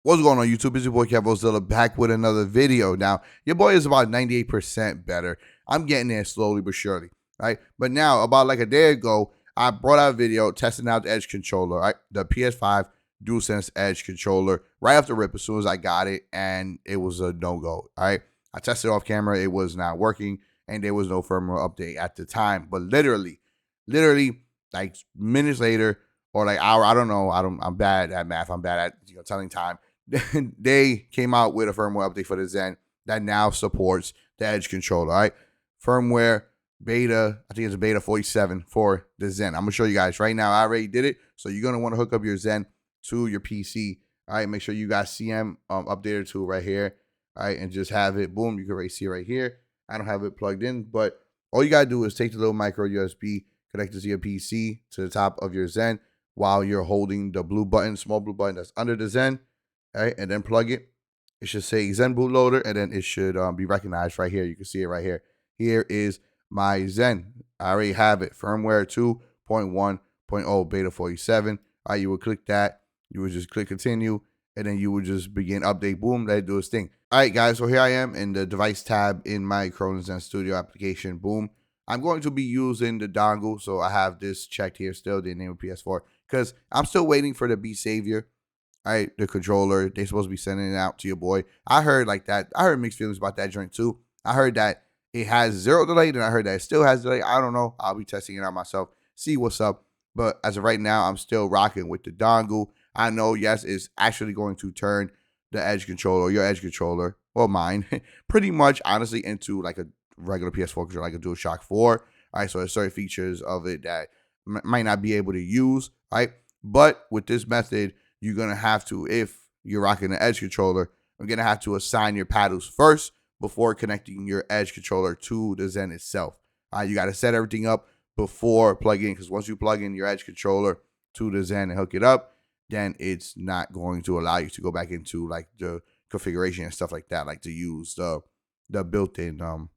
What's going on, YouTube? It's your boy kevOzilla back with another video. Now, your boy is about 98% better. I'm getting there slowly but surely, right? But now, about like a day ago, I brought out a video testing out the Edge controller, right? The PS5 DualSense Edge controller right off the rip as soon as I got it, and it was a no-go, all right? I tested off camera. It was not working, and there was no firmware update at the time. But literally, like minutes later, or like hour, I don't know. I'm bad at math. I'm bad at telling time. They came out with a firmware update for the Zen that now supports the Edge controller. All right, firmware beta, I think it's a beta 47 for the Zen. I'm gonna show you guys right now. I already did it, so you're gonna want to hook up your Zen to your PC. All right, make sure you got CM updater tool right here. All right, and just have it. Boom, you can already see it right here. I don't have it plugged in, but all you gotta do is take the little micro USB, connect it to your PC to the top of your Zen while you're holding the blue button, small blue button that's under the Zen. All right, and then plug it. It should say Zen bootloader, and then it should be recognized right here. You can see it right here. Here is my Zen. I already have it. Firmware 2.1.0 beta 47. All right, you would click that. You would just click continue, and then you would just begin update. Boom, let it do its thing. All right, guys, so here I am in the device tab in my Cronus Zen Studio application. Boom. I'm going to be using the dongle, so I have this checked here still, the name of PS4, because I'm still waiting for the Be Savior. All right, the controller, they're supposed to be sending it out to your boy. I heard like that. I heard mixed feelings about that joint too. I heard that it has 0 delay, and I heard that it still has delay. I don't know. I'll be testing it out myself, see what's up. But as of right now, I'm still rocking with the dongle. I know, yes, it's actually going to turn the Edge controller, your Edge controller, well, mine, pretty much, honestly, into like a regular PS4 controller, like a DualShock 4. All right, so there's certain features of it that might not be able to use, right? But with this method, you're going to have to, if you're rocking the Edge controller, you're going to have to assign your paddles first before connecting your Edge controller to the Zen itself. You got to set everything up before plugging, because once you plug in your Edge controller to the Zen and hook it up, then it's not going to allow you to go back into like the configuration and stuff like that, like to use the built-in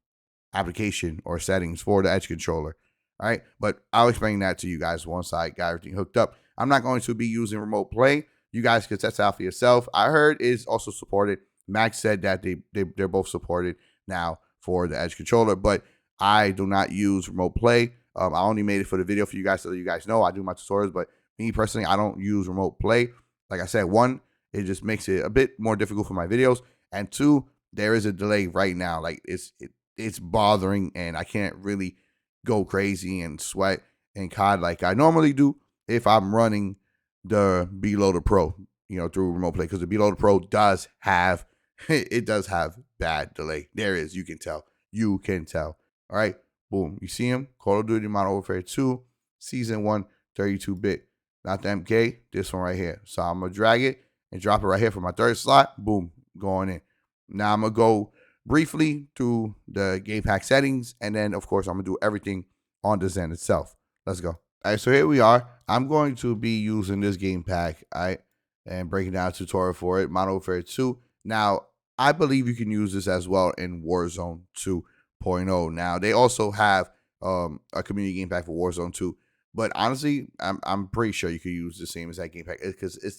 application or settings for the Edge controller. All right, but I'll explain that to you guys once I got everything hooked up. I'm not going to be using remote play. You guys can test it out for yourself. I heard it's also supported. Max said that they're both supported now for the Edge controller, but I do not use remote play. I only made it for the video for you guys so that you guys know I do my tutorials, but me personally, I don't use remote play. Like I said, one, it just makes it a bit more difficult for my videos, and two, there is a delay right now. Like it's bothering, and I can't really go crazy and sweat and COD like I normally do if I'm running the Beloader Pro, through remote play, because the Beloader Pro does have it does have bad delay. There is, you can tell. You can tell. All right, boom. You see him? Call of Duty Modern Warfare 2, Season 1, 32-bit. Not the MK, this one right here. So I'm gonna drag it and drop it right here for my third slot. Boom, going in. Now I'm gonna go briefly through the Gamepack settings, and then of course I'm gonna do everything on the Zen itself. Let's go. All right, so here we are. I'm going to be using this Gamepack, all right, and breaking down a tutorial for it, Modern Warfare 2. Now, I believe you can use this as well in Warzone 2.0. Now, they also have a community Gamepack for Warzone 2, but honestly, I'm pretty sure you could use the same as that Gamepack, because it's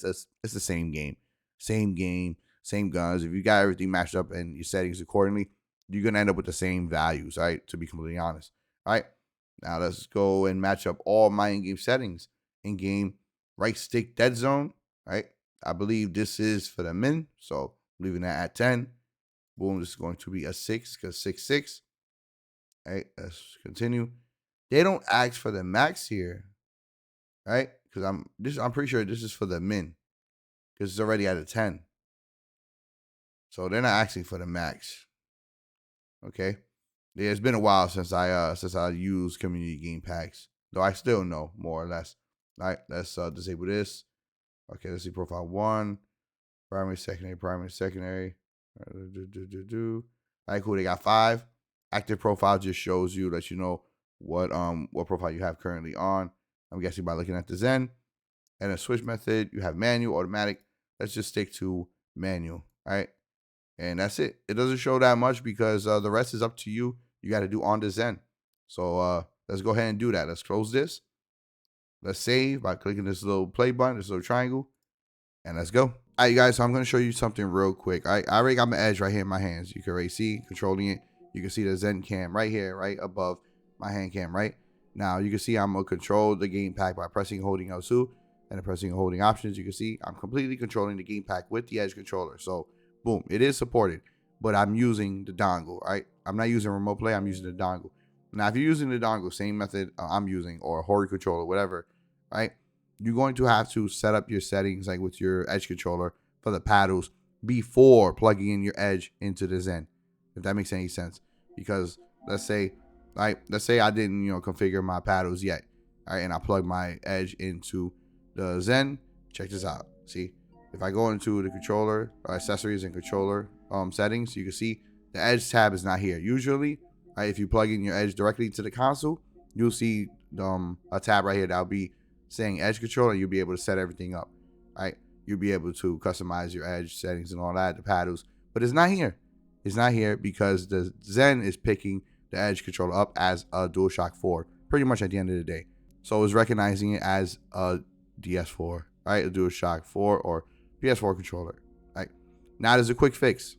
the same game, same guns. If you got everything matched up and your settings accordingly, you're gonna end up with the same values, right? To be completely honest, all right. Now let's go and match up all my in-game settings. In-game right stick dead zone, right? I believe this is for the min, so leaving that at 10. Boom, this is going to be a 6, because 6. All right, let's continue. They don't ask for the max here, right? Because I'm pretty sure this is for the min, because it's already at a 10. So they're not asking for the max. Okay. Yeah, it's been a while since I used community game packs, though I still know more or less. All right, let's disable this. Okay, let's see profile 1, primary, secondary. All right, cool. They got 5. Active profile just shows you that you know what profile you have currently on. I'm guessing by looking at the Zen. And a switch method, you have manual, automatic. Let's just stick to manual. All right. And that's it. It doesn't show that much because the rest is up to you. You got to do on the Zen. So let's go ahead and do that. Let's close this. Let's save by clicking this little play button, this little triangle. And let's go. All right, you guys, so I'm going to show you something real quick. I already got my edge right here in my hands. You can already see controlling it. You can see the Zen cam right here, right above my hand cam, right? Now, you can see I'm going to control the Gamepack by pressing and holding L2 and pressing and holding options. You can see I'm completely controlling the Gamepack with the edge controller. So, boom, it is supported, but I'm using the dongle, right? I'm not using remote play. I'm using the dongle. Now, if you're using the dongle, same method I'm using, or a Hori controller, whatever, right? You're going to have to set up your settings like with your edge controller for the paddles before plugging in your edge into the Zen, if that makes any sense. Because let's say I didn't configure my paddles yet, all right, and I plug my edge into the Zen. Check this out. See, if I go into the controller accessories and controller settings, you can see the edge tab is not here. Usually, right, if you plug in your edge directly to the console, you'll see a tab right here that'll be saying edge controller. You'll be able to set everything up, right? You'll be able to customize your edge settings and all that, the paddles, but it's not here. It's not here because the Zen is picking the edge controller up as a DualShock 4 pretty much at the end of the day. So it's recognizing it as a DS4, right? A DualShock 4 or PS4 controller, right? Now there's a quick fix.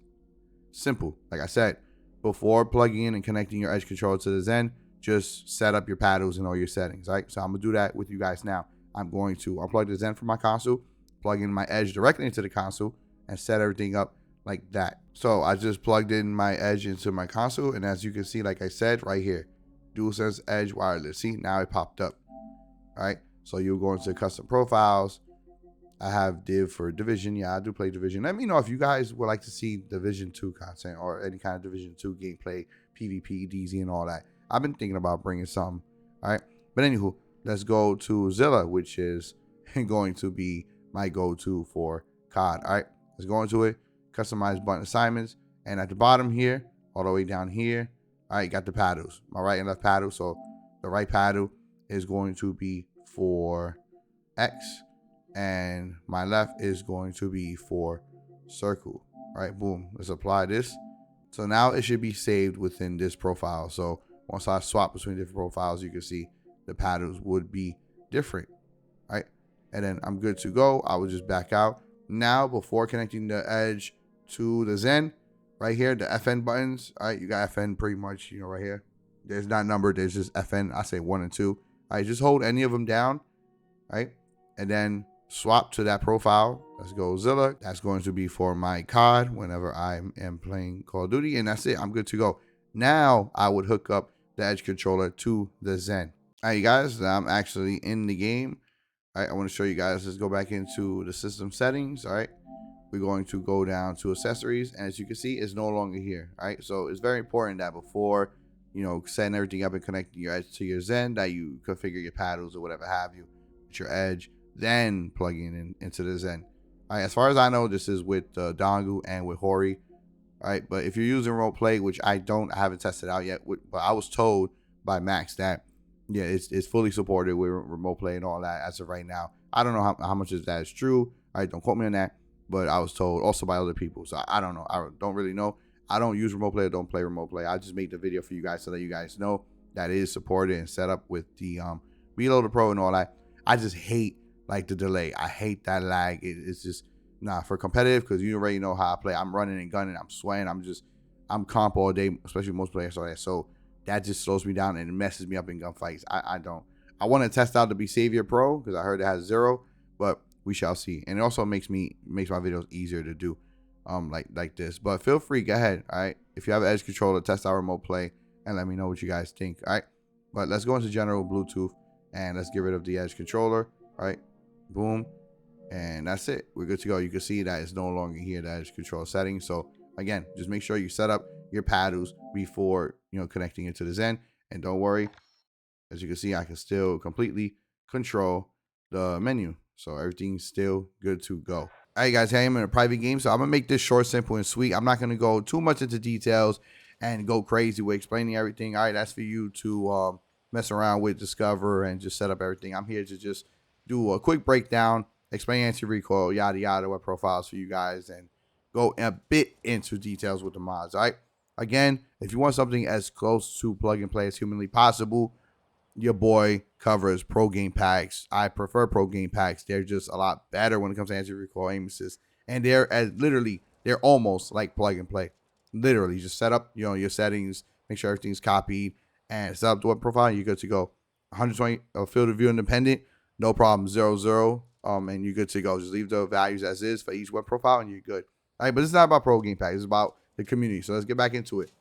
Simple. Like I said, before plugging in and connecting your edge controller to the Zen, just set up your paddles and all your settings, right? So I'm gonna do that with you guys now. I'm going to unplug the Zen from my console, plug in my edge directly into the console, and set everything up like that. So I just plugged in my edge into my console, and as you can see, like I said, right here, DualSense Edge Wireless. See, now it popped up. All right. So you'll go into custom profiles. I have div for Division. Yeah, I do play Division. Let me know if you guys would like to see Division 2 content or any kind of Division 2 gameplay, PvP, DZ, and all that. I've been thinking about bringing some. All right. But anywho, let's go to Zilla, which is going to be my go-to for COD. All right. Let's go into it. Customize button assignments. And at the bottom here, all the way down here, all right, got the paddles. My right and left paddle. So the right paddle is going to be for X. And my left is going to be for circle. All right, boom. Let's apply this. So now it should be saved within this profile. So once I swap between different profiles, you can see the paddles would be different, right? And then I'm good to go. I will just back out. Now, before connecting the edge to the Zen, right here, the FN buttons, all right, you got FN pretty much, right here. There's not numbered, there's just FN. I say 1 and 2. All right, just hold any of them down, right? And then swap to that profile. Let's go Zilla. That's going to be for my COD whenever I am playing Call of Duty, and that's it. I'm good to go. Now I would hook up the edge controller to the Zen. All right, you guys, I'm actually in the game. All right, I want to show you guys. Let's go back into the system settings. All right, we're going to go down to accessories, and as you can see, it's no longer here. All right, so it's very important that before setting everything up and connecting your edge to your Zen, that you configure your paddles or whatever have you with your edge, then plugging in into the Zen. All right, as far as I know, this is with dongle and with Hori. All right, but if you're using remote play, which I haven't tested out yet, but I was told by Max that yeah, it's fully supported with remote play and all that as of right now. I don't know how much of that is true. All right, don't quote me on that, but I was told also by other people. So I don't know. I don't really know. I don't use remote play. I don't play remote play. I just made the video for you guys so that you guys know that it is supported and set up with the Reloader Pro and all that. I just hate like the delay. I hate that lag. It's just for competitive, because you already know how I play. I'm running and gunning. I'm sweating. I'm comp all day, especially most players. So that just slows me down and it messes me up in gunfights. I want to test out the Be Savior Pro because I heard it has 0, but we shall see. And it also makes my videos easier to do, like this. But feel free, go ahead. All right, if you have an edge controller, test out remote play and let me know what you guys think. All right, but let's go into general Bluetooth and let's get rid of the edge controller. All right, boom, and that's it. We're good to go. You can see that it's no longer here, the edge control settings. So again, just make sure you set up your paddles before connecting it to the Zen, and don't worry, as you can see, I can still completely control the menu, so everything's still good to go. All right, guys, hey, I'm in a private game, so I'm gonna make this short, simple, and sweet. I'm not gonna go too much into details and go crazy with explaining everything. All right, that's for you to mess around with, discover, and just set up everything. I'm here to just do a quick breakdown, explain anti-recoil, yada yada, what profiles for you guys, and go a bit into details with the mods. All right, again, if you want something as close to plug and play as humanly possible, your boy covers pro game packs. I prefer pro game packs. They're just a lot better when it comes to anti-recoil, aim assist, and they're almost like plug and play. Literally, just set up your settings, make sure everything's copied, and set up the web profile. You're good to go. 120 field of view independent, no problem. 0, 0, and you're good to go. Just leave the values as is for each web profile, and you're good. All right, but it's not about Pro Gamepack. It's about the community. So let's get back into it.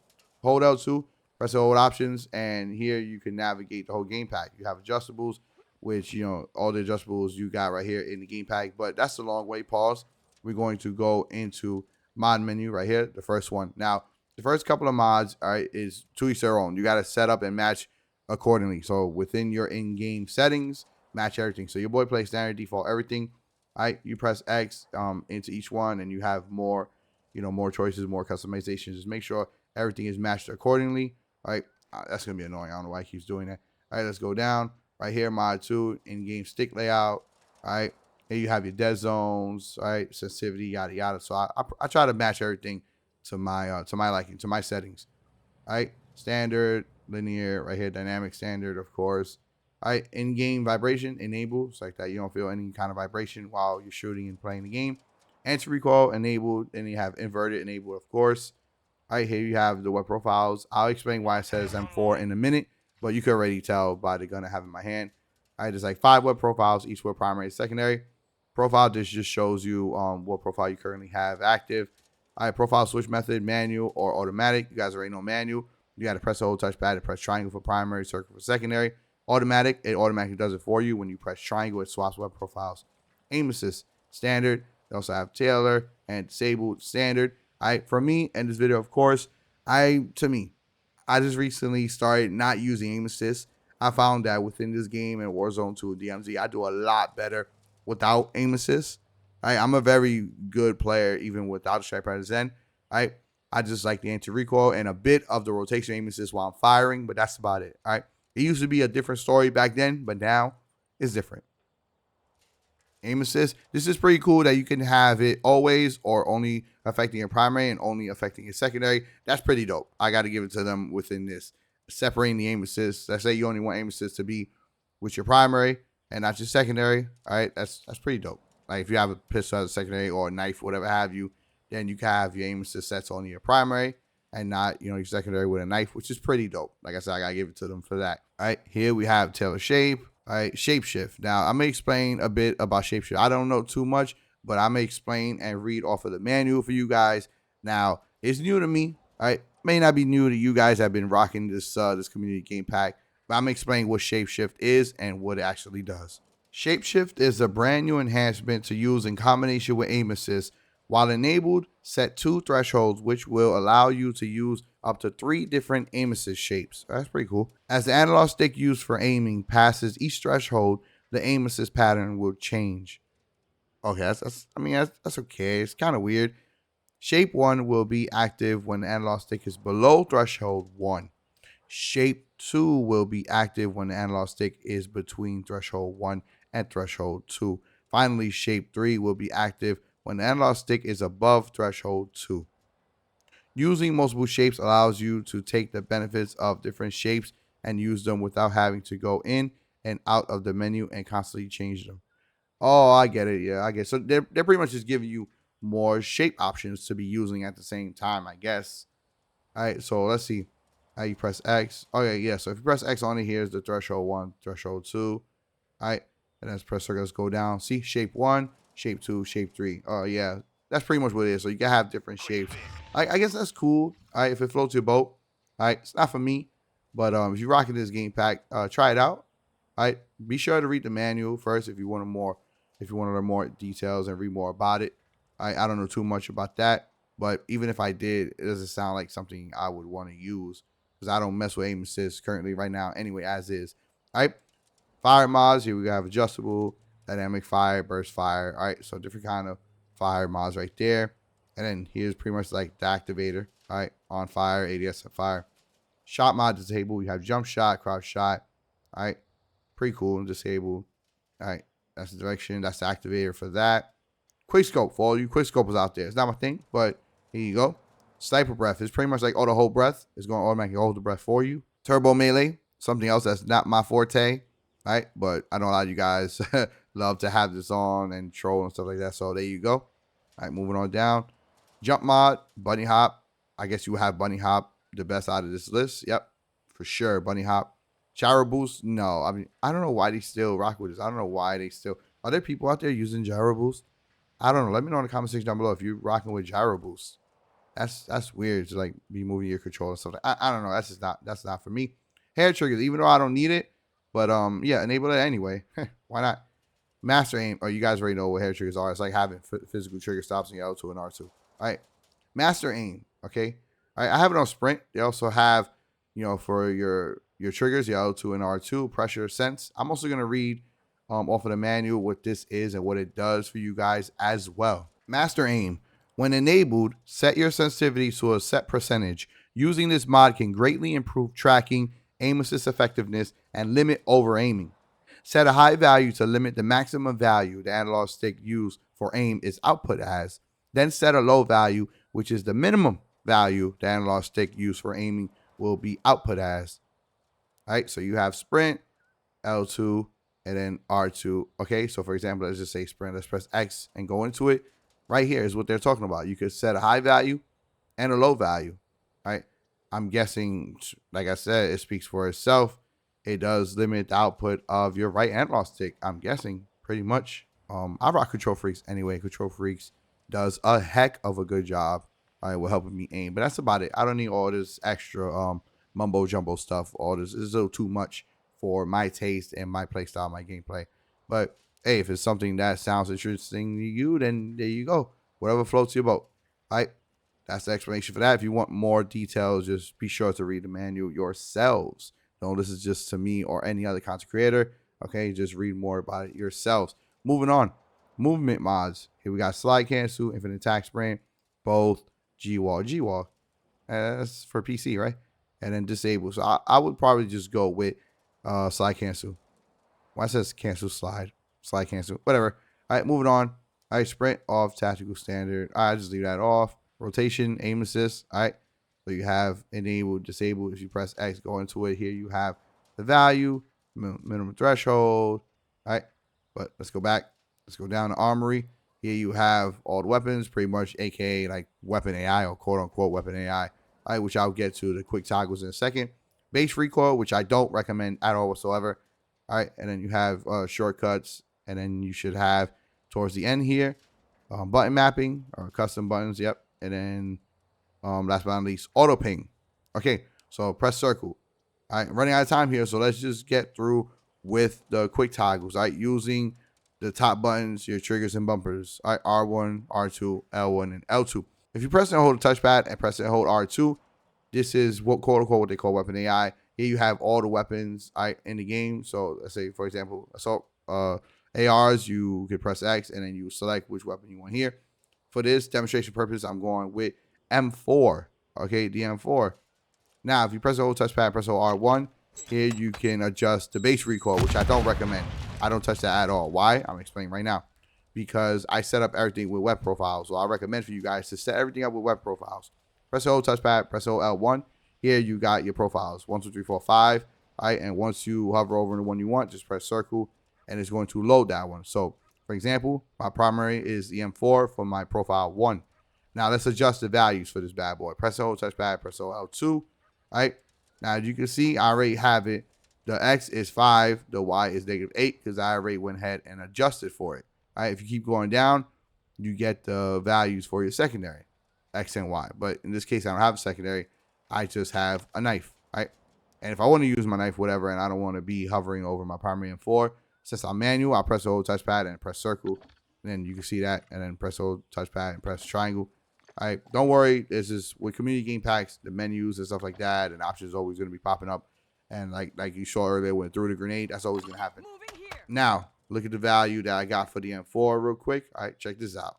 Hold L2, press the hold options, and here you can navigate the whole game pack. You have adjustables, which, all the adjustables you got right here in the game pack, but that's the long way. Pause. We're going to go into mod menu right here, the first one. Now, the first couple of mods, all right, is to each their own. You got to set up and match accordingly. So within your in-game settings, match everything. So your boy plays standard default everything. All right, you press X into each one, and you have more, more choices, more customizations. Just make sure everything is matched accordingly. All right, that's gonna be annoying. I don't know why he keeps doing that. All right, let's go down right here. Mod 2, in-game stick layout. All right, here you have your dead zones. All right, sensitivity, yada yada. So I try to match everything to my liking, to my settings. All right, standard, linear, right here, dynamic standard, of course. All right, in-game vibration enabled, so like that you don't feel any kind of vibration while you're shooting and playing the game. Anti-recoil enabled, and you have inverted enabled, of course. All right, here you have the web profiles. I'll explain why it says M4 in a minute, but you can already tell by the gun I have in my hand. All right, there's like 5 web profiles, each web primary and secondary. Profile just shows you what profile you currently have active. All right, profile switch method, manual or automatic. You guys already know manual. You got to press the whole touchpad and press triangle for primary, circle for secondary. Automatic, it automatically does it for you. When you press triangle, it swaps web profiles. Aim assist, standard. They also have Taylor and disabled, standard. All right, for me and this video, of course, I just recently started not using aim assist. I found that within this game in Warzone 2 DMZ, I do a lot better without aim assist. I'm a very good player even without the Strikepack Zen. I just like the anti-recoil and a bit of the rotation aim assist while I'm firing, but that's about it. All right, it used to be a different story back then, but now it's different. Aim assist, this is pretty cool that you can have it always or only affecting your primary and only affecting your secondary. That's pretty dope. I got to give it to them within this. Separating the aim assist. Let's say you only want aim assist to be with your primary and not your secondary. All right, that's pretty dope. Like if you have a pistol as a secondary or a knife, whatever have you, then you can have your aim assist sets on your primary and not, your secondary with a knife, which is pretty dope. Like I said, I got to give it to them for that. All right, here we have Taylor shape. All right, shapeshift. Now, I'm going to explain a bit about shapeshift. I don't know too much, but I'm going to explain and read off of the manual for you guys. Now, it's new to me. All right, may not be new to you guys that have been rocking this community game pack, but I'm going to explain what shapeshift is and what it actually does. Shapeshift is a brand new enhancement to use in combination with aim assist. While enabled, set 2 thresholds, which will allow you to use up to 3 different aim assist shapes. That's pretty cool. As the analog stick used for aiming passes each threshold, the aim assist pattern will change. Okay, that's okay. It's kind of weird. Shape 1 will be active when the analog stick is below threshold 1. Shape 2 will be active when the analog stick is between threshold 1 and threshold 2. Finally, shape 3 will be active when the analog stick is above threshold 2. Using multiple shapes allows you to take the benefits of different shapes and use them without having to go in and out of the menu and constantly change them. Oh, I get it. Yeah, I get it. So they're pretty much just giving you more shape options to be using at the same time, I guess. All right, so let's see. How you press X. Oh, yeah. So if you press X on it, here's the threshold 1, threshold 2. All right, and then press circle, let's go down. See, shape 1, shape 2, shape 3. Oh, yeah. That's pretty much what it is. So you can have different shapes. I guess that's cool. All right, if it floats your boat. All right, it's not for me. But if you're rocking this game pack, try it out. All right, be sure to read the manual first if you want to learn more details and read more about it. I don't know too much about that. But even if I did, it doesn't sound like something I would want to use because I don't mess with aim assist currently right now anyway, as is. All right, fire mods. Here we have adjustable, dynamic fire, burst fire. All right, so different kind of fire mods right there. And then here's pretty much like the activator. All right, on fire, ADS and fire. Shot mod disabled. We have jump shot, crouch shot. All right, pretty cool. Disabled. All right, that's the direction. That's the activator for that. Quick scope for all you quick scopers out there. It's not my thing, but here you go. Sniper breath is pretty much like auto hold breath. It's going to automatically hold the breath for you. Turbo melee, something else that's not my forte. All right, but I know a lot of you guys love to have this on and troll and stuff like that. So there you go. All right, moving on down. Jump mod, bunny hop. I guess you have bunny hop the best out of this list. Yep, for sure, bunny hop. Gyro boost, no. I mean, I don't know why they still rock with this. I don't know why they still. Are there people out there using gyro boost? I don't know. Let me know in the comment section down below if you're rocking with gyro boost. That's weird to like be moving your controller and stuff. I don't know. That's not for me. Hair triggers, even though I don't need it, but yeah, enable it anyway. Why not? Master aim. Oh, you guys already know what hair triggers are. It's like having physical trigger stops in your L2 and R2. All right. Master aim. Okay. All right. I have it on sprint. They also have, for your triggers, your L2 and R2, pressure sense. I'm also gonna read off of the manual what this is and what it does for you guys as well. Master aim. When enabled, set your sensitivity to a set percentage. Using this mod can greatly improve tracking, aim assist effectiveness, and limit over aiming. Set a high value to limit the maximum value the analog stick used for aim is output as. Then set a low value, which is the minimum value the analog stick used for aiming will be output as. All right, so you have sprint, L2, and then R2. Okay, so for example, let's just say sprint. Let's press X and go into it. Right here is what they're talking about. You could set a high value and a low value. All right, I'm guessing, like I said, it speaks for itself. It does limit the output of your right analog stick. I'm guessing pretty much. I rock Control Freaks anyway. Control Freaks does a heck of a good job. All right, with helping me aim, but that's about it. I don't need all this extra mumbo jumbo stuff. All this is a little too much for my taste and my play style, my gameplay. But hey, if it's something that sounds interesting to you, then there you go. Whatever floats your boat. All right, that's the explanation for that. If you want more details, just be sure to read the manual yourselves. Don't listen just to me or any other content creator. Okay, just read more about it yourselves. Moving on, movement mods. Here we got slide cancel, infinite attack sprint, both G-wall. That's for PC, right? And then disable. So I would probably just go with slide cancel. Why it says cancel slide cancel, whatever. All right, moving on. All right, sprint off, tactical standard. All right, just leave that off. Rotation, aim assist. All right, so you have enable, disable. If you press X, go into it. Here you have the value, minimum threshold. All right, but let's go back. Let's go down to armory. Here you have all the weapons, pretty much, aka like weapon AI or quote unquote weapon AI. All right, which I'll get to the quick toggles in a second. Base recoil, which I don't recommend at all whatsoever. All right, and then you have shortcuts, and then you should have towards the end here button mapping or custom buttons. Yep, and then last but not least, auto ping. Okay, so press circle. All right, running out of time here, so let's just get through with the quick toggles. All right, using the top buttons, your triggers and bumpers. All right, R1, R2, L1, and L2. If you press and hold the touchpad and press and hold R2, this is what quote unquote what they call weapon AI. Here you have all the weapons in the game. So let's say, for example, assault ARs, you could press X and then you select which weapon you want here. For this demonstration purpose, I'm going with M4. Okay, the M4. Now, if you press the hold touchpad, press hold R1, here you can adjust the base recoil, which I don't recommend. I don't touch that at all. Why? I'm explaining right now. Because I set up everything with web profiles. So I recommend for you guys to set everything up with web profiles. Press the hold touchpad, press the hold L1. Here you got your profiles, 1, 2, 3, 4, 5. All right, and once you hover over the one you want, just press circle, and it's going to load that one. So, for example, my primary is the M4 for my profile 1. Now let's adjust the values for this bad boy. Press the hold touchpad, press the hold L2. All right. Now as you can see, I already have it. The X is 5, the Y is -8 because I already went ahead and adjusted for it. All right. If you keep going down, you get the values for your secondary, X and Y. But in this case, I don't have a secondary. I just have a knife, right? And if I want to use my knife, whatever, and I don't want to be hovering over my primary M4, since I'm manual, I'll press the hold touchpad and press circle. And then you can see that. And then press the hold touchpad and press triangle. All right, don't worry. This is with community game packs, the menus and stuff like that, and options always going to be popping up. And like you saw earlier, when threw the grenade, that's always going to happen. Now, look at the value that I got for the M4 real quick. All right, check this out.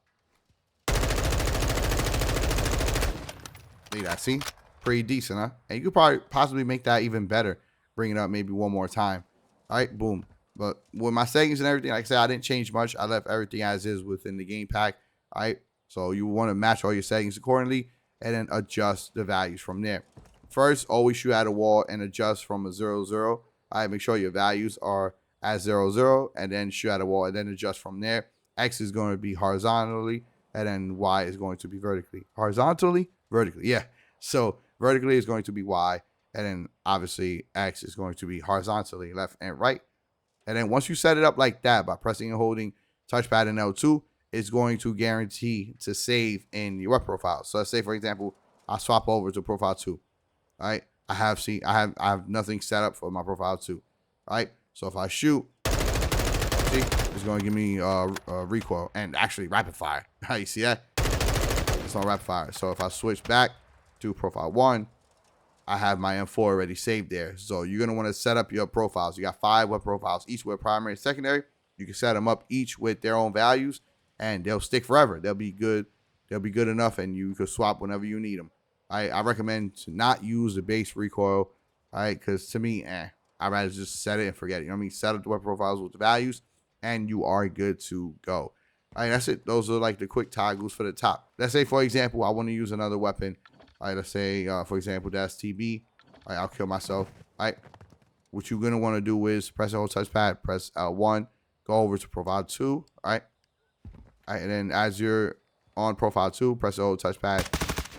Look at that, see? Pretty decent, huh? And you could probably possibly make that even better. Bring it up maybe one more time. All right, boom. But with my settings and everything, like I said, I didn't change much. I left everything as is within the game pack. All right, so you want to match all your settings accordingly and then adjust the values from there. First, always shoot at a wall and adjust from a 0, 0. All right, make sure your values are at 0, 0, and then shoot at a wall and then adjust from there. X is going to be horizontally, and then Y is going to be vertically. Horizontally, vertically. Yeah. So vertically is going to be Y, and then obviously X is going to be horizontally, left and right. And then once you set it up like that by pressing and holding touchpad and L2, it's going to guarantee to save in your web profile. So let's say, for example, I swap over to profile 2. All right. I have nothing set up for my profile 2. All right. So if I shoot, see, it's going to give me recoil and actually rapid fire. You see that? It's on rapid fire. So if I switch back to profile 1, I have my M4 already saved there. So you're going to want to set up your profiles. You got 5 web profiles, each with primary and secondary. You can set them up each with their own values, and they'll stick forever. They'll be good. They'll be good enough, and you can swap whenever you need them. I recommend to not use the base recoil, all right, because to me, I'd rather just set it and forget it. You know what I mean? Set up the web profiles with the values, and you are good to go. All right, that's it. Those are like the quick toggles for the top. Let's say, for example, I want to use another weapon. All right, let's say, for example, that's TB. All right, I'll kill myself. All right, what you're going to want to do is press the whole touchpad, press L1, go over to profile 2. All right, and then as you're on profile 2, press the whole touchpad,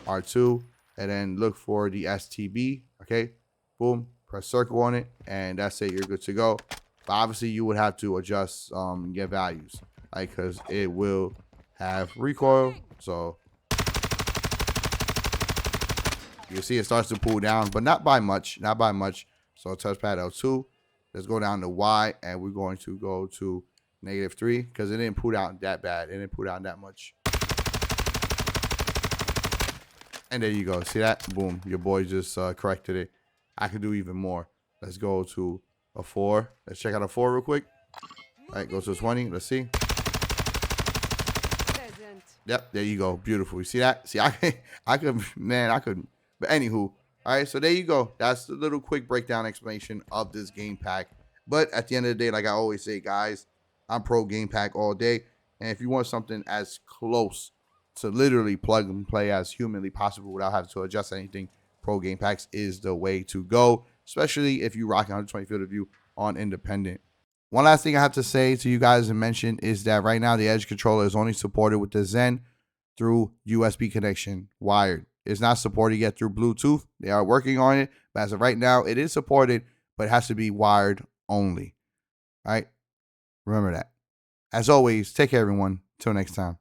R2, and then look for the STB. Okay, boom, press circle on it, and that's it. You're good to go. But obviously, you would have to adjust your values, right? Because it will have recoil. So you see it starts to pull down, but not by much. Not by much. So touchpad L2. Let's go down to Y, and we're going to go to -3 because it didn't pull down that bad. It didn't pull down that much. And there you go. See that? Boom. Your boy just corrected it. I could do even more. Let's go to a 4. Let's check out a 4 real quick. All right, go to 20. Let's see. Yep, there you go. Beautiful. You see that? See, I could, man, I could. But anywho, all right, so there you go. That's the little quick breakdown explanation of this game pack. But at the end of the day, like I always say, guys, I'm pro game pack all day. And if you want something as close to literally plug and play as humanly possible without having to adjust anything, pro game packs is the way to go, especially if you rock 120 field of view on independent. One last thing I have to say to you guys and mention is that right now the Edge controller is only supported with the Zen through USB connection, wired. It's not supported yet through Bluetooth. They are working on it, but as of right now, it is supported, but it has to be wired only. All right? Remember that. As always, take care, everyone. Till next time.